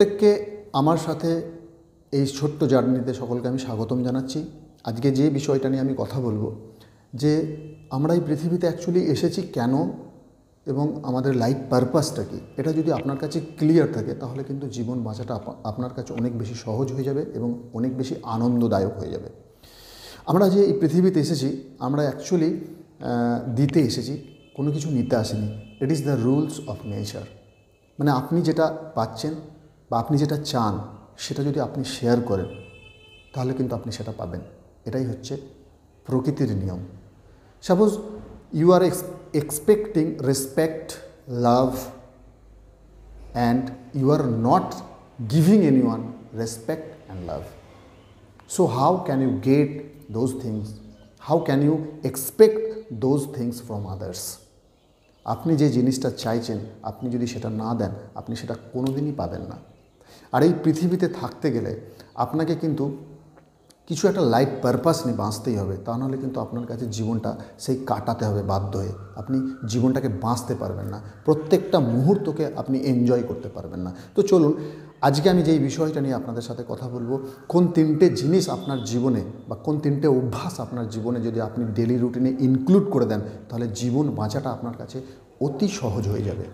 প্রত্যেককে আমার সাথে এই ছোট্ট জার্নিতে সকলকে আমি স্বাগতম জানাচ্ছি। আজকে যে বিষয়টা নিয়ে আমি কথা বলবো যে আমরা এই পৃথিবীতে অ্যাকচুয়ালি এসেছি কেন এবং আমাদের লাইফ পারপাসটা কী, এটা যদি আপনার কাছে ক্লিয়ার থাকে তাহলে কিন্তু জীবন বাঁচাটা আপনার কাছে অনেক বেশি সহজ হয়ে যাবে এবং অনেক বেশি আনন্দদায়ক হয়ে যাবে। আমরা যে এই পৃথিবীতে এসেছি আমরা অ্যাকচুয়ালি দিতে এসেছি, কোনো কিছু নিতে আসেনি। It is the rules of nature. মানে আপনি যেটা পাচ্ছেন বা আপনি যেটা চান সেটা যদি আপনি শেয়ার করেন তাহলে কিন্তু আপনি সেটা পাবেন। এটাই হচ্ছে প্রকৃতির নিয়ম। Suppose you are expecting respect, love, and you are not giving anyone respect and love. So how can you get those things? How can you expect those things from others? আপনি যে জিনিসটা চাইছেন আপনি যদি সেটা না দেন আপনি সেটা কোনোদিনই পাবেন না। আর এই পৃথিবীতে থাকতে গেলে আপনাকে কিন্তু কিছু একটা লাইফ পারপাস নিয়ে বাঁচতেই হবে, তা নাহলে কিন্তু আপনার কাছে জীবনটা সেই কাটাতে হবে বাধ্য হয়ে। আপনি জীবনটাকে বাঁচতে পারবেন না, প্রত্যেকটা মুহূর্তকে আপনি এনজয় করতে পারবেন না। তো চলুন আজকে আমি যেই বিষয়টা নিয়ে আপনাদের সাথে কথা বলবো, কোন তিনটে জিনিস আপনার জীবনে বা কোন তিনটে অভ্যাস আপনার জীবনে যদি আপনি ডেলি রুটিনে ইনক্লুড করে দেন তাহলে জীবন বাঁচাটা আপনার কাছে অতি সহজ হয়ে যাবে।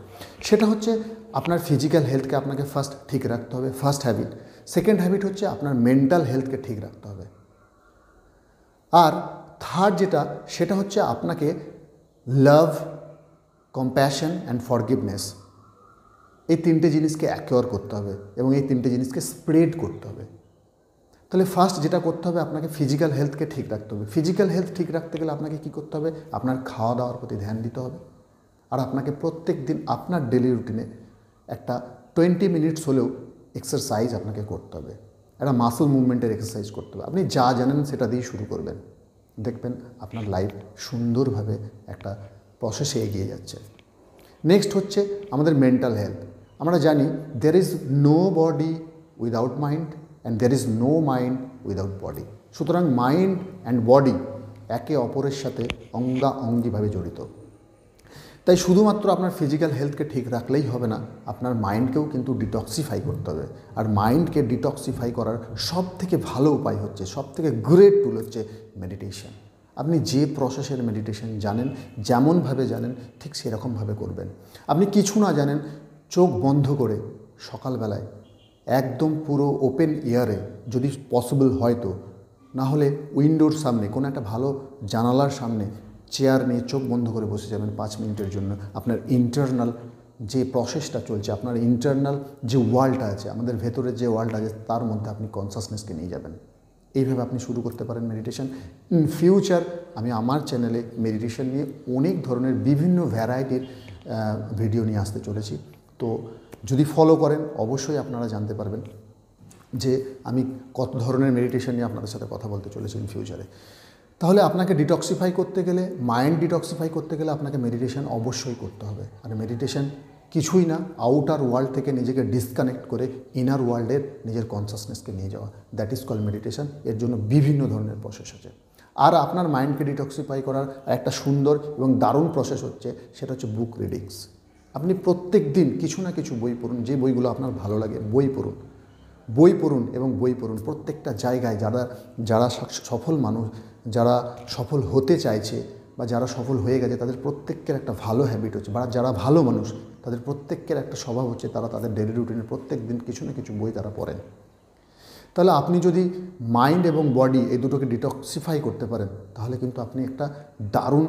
সেটা হচ্ছে আপনার ফিজিক্যাল হেলথকে আপনাকে ফার্স্ট ঠিক রাখতে হবে, ফার্স্ট হ্যাবিট। সেকেন্ড হ্যাবিট হচ্ছে আপনার মেন্টাল হেলথকে ঠিক রাখতে হবে। আর থার্ড যেটা সেটা হচ্ছে আপনাকে লাভ, কম্প্যাশন অ্যান্ড ফরগিভনেস, এই তিনটে জিনিসকে অ্যাকোয়ার করতে হবে এবং এই তিনটে জিনিসকে স্প্রেড করতে হবে। তাহলে ফার্স্ট যেটা করতে হবে আপনাকে ফিজিক্যাল হেলথকে ঠিক রাখতে হবে। ফিজিক্যাল হেলথ ঠিক রাখতে গেলে আপনাকে কী করতে হবে? আপনার খাওয়া দাওয়ার প্রতি ধ্যান দিতে হবে। আর আপনাকে প্রত্যেক দিন আপনার ডেলি রুটিনে একটা 20 মিনিটস হলেও এক্সারসাইজ আপনাকে করতে হবে, একটা মাসল মুভমেন্টের এক্সারসাইজ করতে হবে। আপনি যা জানেন সেটা দিয়েই শুরু করবেন, দেখবেন আপনার লাইফ সুন্দরভাবে একটা প্রসেসে এগিয়ে যাচ্ছে। নেক্সট হচ্ছে আমাদের মেন্টাল হেলথ। আমরা জানি there is no body without mind and there is no mind without body. সুতরাং মাইন্ড অ্যান্ড বডি একে অপরের সাথে অঙ্গাঅঙ্গিভাবে জড়িত। তাই শুধুমাত্র আপনার ফিজিক্যাল হেলথকে ঠিক রাখলেই হবে না, আপনার মাইন্ডকেও কিন্তু ডিটক্সিফাই করতে হবে। আর মাইন্ডকে ডিটক্সিফাই করার সবথেকে ভালো উপায় হচ্ছে, সবথেকে গ্রেট টুল হচ্ছে মেডিটেশন। আপনি যে প্রসেসের মেডিটেশন জানেন, যেমনভাবে জানেন ঠিক সেরকমভাবে করবেন। আপনি কিছু না জানেন, চোখ বন্ধ করে সকালবেলায় একদম পুরো ওপেন এয়ারে যদি পসিবল হয় তো, না হলে উইন্ডোর সামনে কোনো একটা ভালো জানালার সামনে চেয়ার নিয়ে চোখ বন্ধ করে বসে যাবেন 5 মিনিটের জন্য। আপনার ইন্টারনাল যে প্রসেসটা চলছে, আপনার ইন্টারনাল যে ওয়ার্ল্ডটা আছে, আমাদের ভেতরের যে ওয়ার্ল্ড আছে তার মধ্যে আপনি কনসাসনেসকে নিয়ে যাবেন। এইভাবে আপনি শুরু করতে পারেন মেডিটেশন। ইন ফিউচার আমি আমার চ্যানেলে মেডিটেশন নিয়ে অনেক ধরনের বিভিন্ন ভ্যারাইটির ভিডিও নিয়ে আসতে চলেছি। তো যদি ফলো করেন অবশ্যই আপনারা জানতে পারবেন যে আমি কত ধরনের মেডিটেশন নিয়ে আপনাদের সাথে কথা বলতে চলেছি ইন ফিউচারে। তাহলে আপনাকে ডিটক্সিফাই করতে গেলে, মাইন্ড ডিটক্সিফাই করতে গেলে আপনাকে মেডিটেশন অবশ্যই করতে হবে। আর মেডিটেশন কিছুই না, আউটার ওয়ার্ল্ড থেকে নিজেকে ডিসকানেক্ট করে ইনার ওয়ার্ল্ডের নিজের কনসাসনেসকে নিয়ে যাওয়া, দ্যাট ইজ কল্ড মেডিটেশন। এর জন্য বিভিন্ন ধরনের প্রসেস আছে। আর আপনার মাইন্ডকে ডিটক্সিফাই করার একটা সুন্দর এবং দারুণ প্রসেস হচ্ছে, সেটা হচ্ছে বুক রিডিংস। আপনি প্রত্যেক দিন কিছু না কিছু বই পড়ুন, যে বইগুলো আপনার ভালো লাগে বই পড়ুন, বই পড়ুন এবং বই পড়ুন। প্রত্যেকটা জায়গায় যারা সফল মানুষ, যারা সফল হতে চাইছে বা যারা সফল হয়ে গেছে তাদের প্রত্যেকের একটা ভালো হ্যাবিট হচ্ছে, বা যারা ভালো মানুষ তাদের প্রত্যেকের একটা স্বভাব হচ্ছে তারা তাদের ডেলি রুটিনে প্রত্যেক দিন কিছু না কিছু বই তারা পড়েন। তাহলে আপনি যদি মাইন্ড এবং বডি এই দুটোকে ডিটক্সিফাই করতে পারেন তাহলে কিন্তু আপনি একটা দারুণ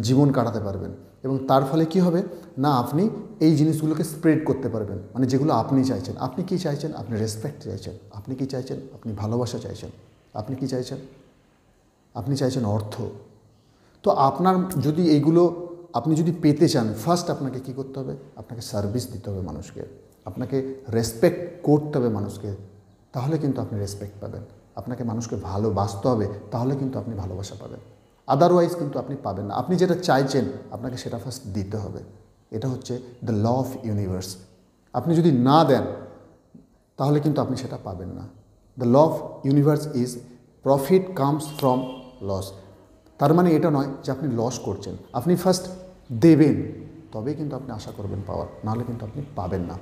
জীবন কাটাতে পারবেন। এবং তার ফলে কি হবে না, আপনি এই জিনিসগুলোকে স্প্রেড করতে পারবেন। মানে যেগুলো আপনি চাইছেন। আপনি কি চাইছেন? আপনি রেসপেক্ট চাইছেন। আপনি কি চাইছেন? আপনি ভালোবাসা চাইছেন। আপনি কি চাইছেন? আপনি চাইছেন অর্থ। তো আপনার যদি এইগুলো আপনি যদি পেতে চান, ফার্স্ট আপনাকে কি করতে হবে? আপনাকে সার্ভিস দিতে হবে মানুষকে, আপনাকে রেসপেক্ট করতে হবে মানুষকে, তাহলে কিন্তু আপনি রেসপেক্ট পাবেন। আপনাকে মানুষকে ভালোবাসতে হবে, তাহলে কিন্তু আপনি ভালোবাসা পাবেন। আদারওয়াইজ কিন্তু আপনি পাবেন না। আপনি যেটা চাইছেন আপনাকে সেটা ফার্স্ট দিতে হবে। এটা হচ্ছে দ্য ল অফ ইউনিভার্স। আপনি যদি না দেন তাহলে কিন্তু আপনি সেটা পাবেন না। The law of universe is profit comes from loss. তার মানে এটা নয় যে আপনি লস করছেন, আপনি ফার্স্ট দেবেন তবেই কিন্তু আপনি আশা করবেন পাওয়ার, নাহলে কিন্তু আপনি পাবেন না।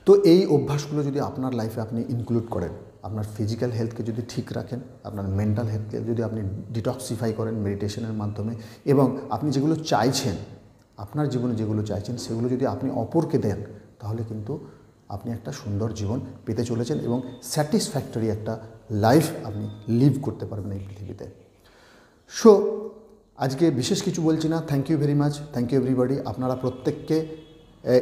তো এই অভ্যাসগুলো যদি আপনার লাইফে আপনি ইনক্লুড করেন, আপনার ফিজিক্যাল হেলথকে যদি ঠিক রাখেন, আপনার মেন্টাল হেলথকে যদি আপনি ডিটক্সিফাই করেন মেডিটেশনের মাধ্যমে, এবং আপনি যেগুলো চাইছেন, আপনার জীবনে যেগুলো চাইছেন সেগুলো যদি আপনি অপরকে দেন, তাহলে কিন্তু আপনি একটা সুন্দর জীবন পেতে চলেছেন এবং স্যাটিসফ্যাক্টরি একটা লাইফ আপনি লিভ করতে পারবেন এই পৃথিবীতে। সো আজকে বিশেষ কিছু বলছি না। Thank you very much, thank you everybody. আপনারা প্রত্যেককে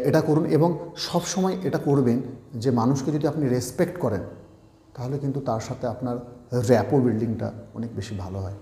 এটা করুন এবং সব সময় এটা করবেন যে মানুষকে যদি আপনি রেসপেক্ট করেন, তাহলে কিন্তু তার সাথে আপনার র্যাপো বিল্ডিংটা অনেক বেশি ভালো হয়।